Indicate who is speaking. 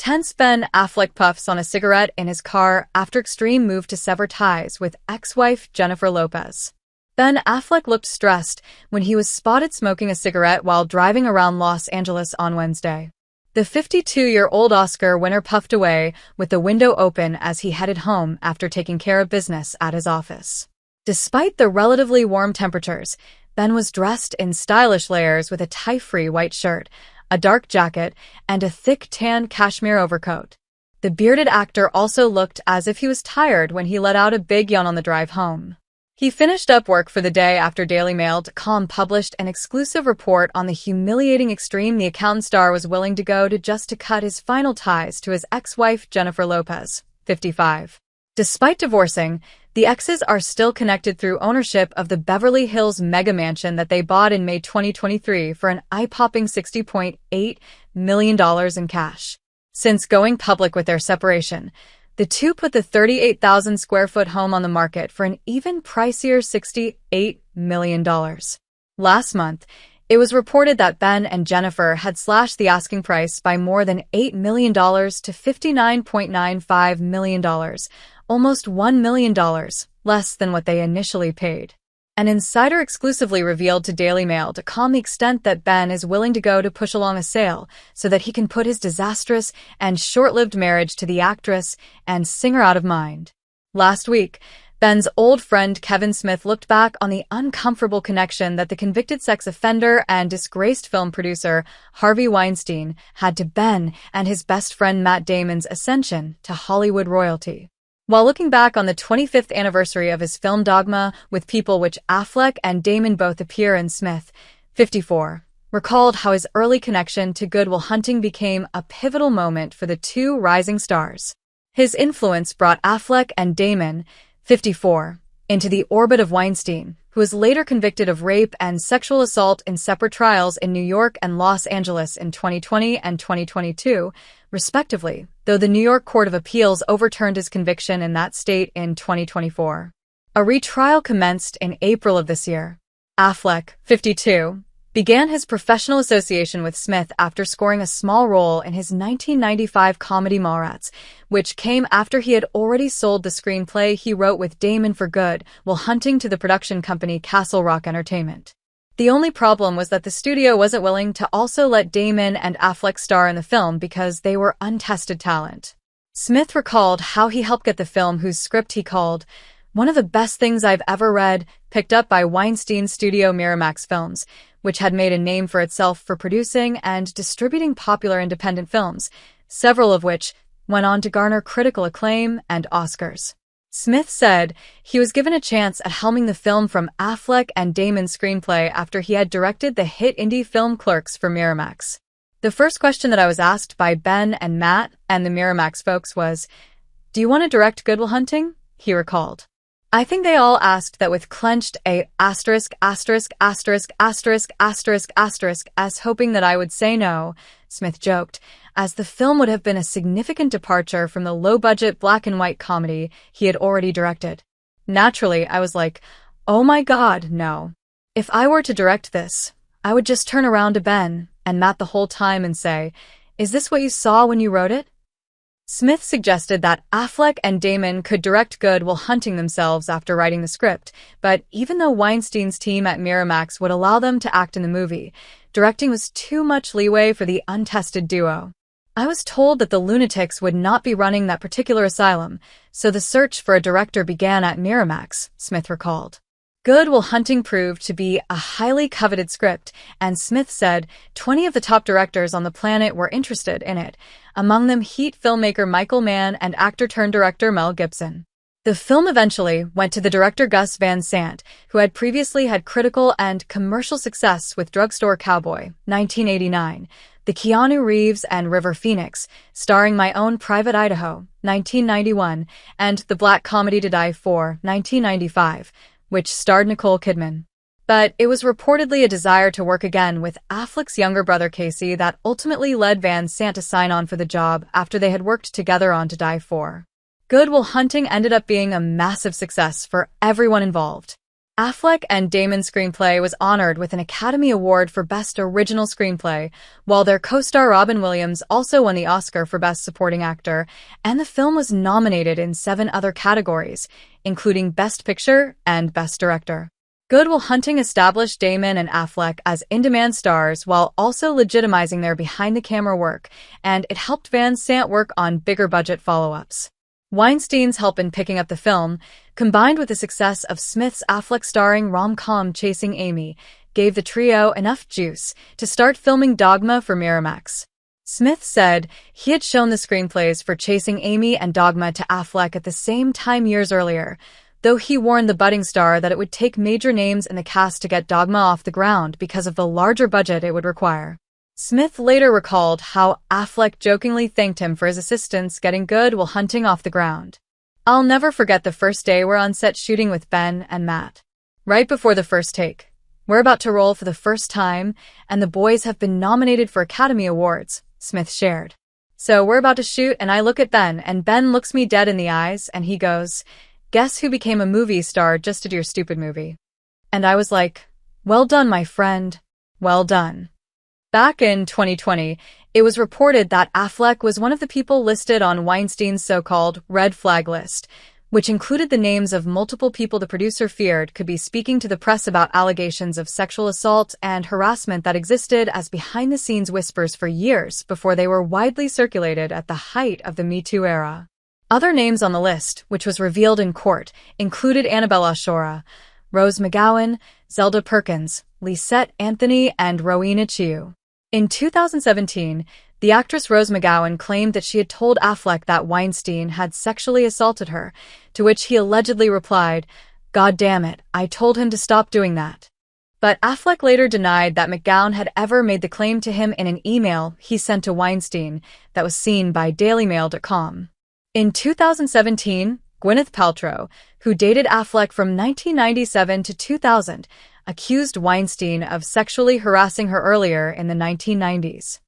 Speaker 1: Tense Ben Affleck puffs on a cigarette in his car after extreme move to sever ties with ex-wife Jennifer Lopez. Ben Affleck looked stressed when he was spotted smoking a cigarette while driving around Los Angeles on Wednesday. The 52-year-old Oscar winner puffed away with the window open as he headed home after taking care of business at his office. Despite the relatively warm temperatures, Ben was dressed in stylish layers with a tie-free white shirt, a dark jacket, and a thick tan cashmere overcoat. The bearded actor also looked as if he was tired when he let out a big yawn on the drive home. He finished up work for the day after Daily.com published an exclusive report on the humiliating extreme the accountant star was willing to go to just to cut his final ties to his ex-wife Jennifer Lopez, 55. Despite divorcing, the exes are still connected through ownership of the Beverly Hills mega mansion that they bought in May 2023 for an eye-popping $60.8 million in cash. Since going public with their separation, the two put the 38,000 square foot home on the market for an even pricier $68 million. Last month, it was reported that Ben and Jennifer had slashed the asking price by more than $8 million to $59.95 million, almost $1 million less than what they initially paid. An insider exclusively revealed to Daily.com the extent that Ben is willing to go to push along a sale so that he can put his disastrous and short-lived marriage to the actress and singer out of mind. Last week, Ben's old friend Kevin Smith looked back on the uncomfortable connection that the convicted sex offender and disgraced film producer Harvey Weinstein had to Ben and his best friend Matt Damon's ascension to Hollywood royalty. While looking back on the 25th anniversary of his film Dogma with people which Affleck and Damon both appear in, Smith, 54, recalled how his early connection to Good Will Hunting became a pivotal moment for the two rising stars. His influence brought Affleck and Damon, 54, into the orbit of Weinstein, who was later convicted of rape and sexual assault in separate trials in New York and Los Angeles in 2020 and 2022, respectively, though the New York Court of Appeals overturned his conviction in that state in 2024. A retrial commenced in April of this year. Affleck, 52, began his professional association with Smith after scoring a small role in his 1995 comedy Mallrats, which came after he had already sold the screenplay he wrote with Damon for Good Will Hunting to the production company Castle Rock Entertainment. The only problem was that the studio wasn't willing to also let Damon and Affleck star in the film because they were untested talent. Smith recalled how he helped get the film, whose script he called one of the best things I've ever read, picked up by Weinstein's studio Miramax Films, which had made a name for itself for producing and distributing popular independent films, several of which went on to garner critical acclaim and Oscars. Smith said he was given a chance at helming the film from Affleck and Damon's screenplay after he had directed the hit indie film Clerks for Miramax. The first question that I was asked by Ben and Matt and the Miramax folks was, "Do you want to direct Good Will Hunting?" he recalled. I think they all asked that with clenched as hoping that I would say no, Smith joked, as the film would have been a significant departure from the low-budget black-and-white comedy he had already directed. Naturally, I was like, oh my god, no. If I were to direct this, I would just turn around to Ben and Matt the whole time and say, is this what you saw when you wrote it? Smith suggested that Affleck and Damon could direct Good Will Hunting themselves after writing the script, but even though Weinstein's team at Miramax would allow them to act in the movie, directing was too much leeway for the untested duo. I was told that the lunatics would not be running that particular asylum, so the search for a director began at Miramax, Smith recalled. Good Will Hunting proved to be a highly coveted script, and Smith said 20 of the top directors on the planet were interested in it, among them Heat filmmaker Michael Mann and actor-turned-director Mel Gibson. The film eventually went to the director Gus Van Sant, who had previously had critical and commercial success with Drugstore Cowboy, 1989, The Keanu Reeves and River Phoenix, starring My Own Private Idaho, 1991, and The Black Comedy to Die For, 1995, which starred Nicole Kidman. But it was reportedly a desire to work again with Affleck's younger brother Casey that ultimately led Van Sant to sign on for the job after they had worked together on To Die For. Good Will Hunting ended up being a massive success for everyone involved. Affleck and Damon's screenplay was honored with an Academy Award for Best Original Screenplay, while their co-star Robin Williams also won the Oscar for Best Supporting Actor, and the film was nominated in 7 other categories, including Best Picture and Best Director. Good Will Hunting established Damon and Affleck as in-demand stars while also legitimizing their behind-the-camera work, and it helped Van Sant work on bigger-budget follow-ups. Weinstein's help in picking up the film, combined with the success of Smith's Affleck-starring rom-com Chasing Amy, gave the trio enough juice to start filming Dogma for Miramax. Smith said he had shown the screenplays for Chasing Amy and Dogma to Affleck at the same time years earlier, though he warned the budding star that it would take major names in the cast to get Dogma off the ground because of the larger budget it would require. Smith later recalled how Affleck jokingly thanked him for his assistance getting Good Will Hunting off the ground. "I'll never forget the first day we're on set shooting with Ben and Matt. Right before the first take, we're about to roll for the first time, and the boys have been nominated for Academy Awards," Smith shared. "So we're about to shoot, and I look at Ben, and Ben looks me dead in the eyes, and he goes, 'Guess who became a movie star just to do your stupid movie?' And I was like, 'Well done, my friend. Well done.'" Back in 2020, it was reported that Affleck was one of the people listed on Weinstein's so-called red flag list, which included the names of multiple people the producer feared could be speaking to the press about allegations of sexual assault and harassment that existed as behind-the-scenes whispers for years before they were widely circulated at the height of the Me Too era. Other names on the list, which was revealed in court, included Annabella Shora, Rose McGowan, Zelda Perkins, Lisette Anthony, and Rowena Chiu. In 2017, the actress Rose McGowan claimed that she had told Affleck that Weinstein had sexually assaulted her, to which he allegedly replied, "God damn it, I told him to stop doing that." But Affleck later denied that McGowan had ever made the claim to him in an email he sent to Weinstein that was seen by DailyMail.com. In 2017, Gwyneth Paltrow, who dated Affleck from 1997 to 2000, accused Weinstein of sexually harassing her earlier in the 1990s.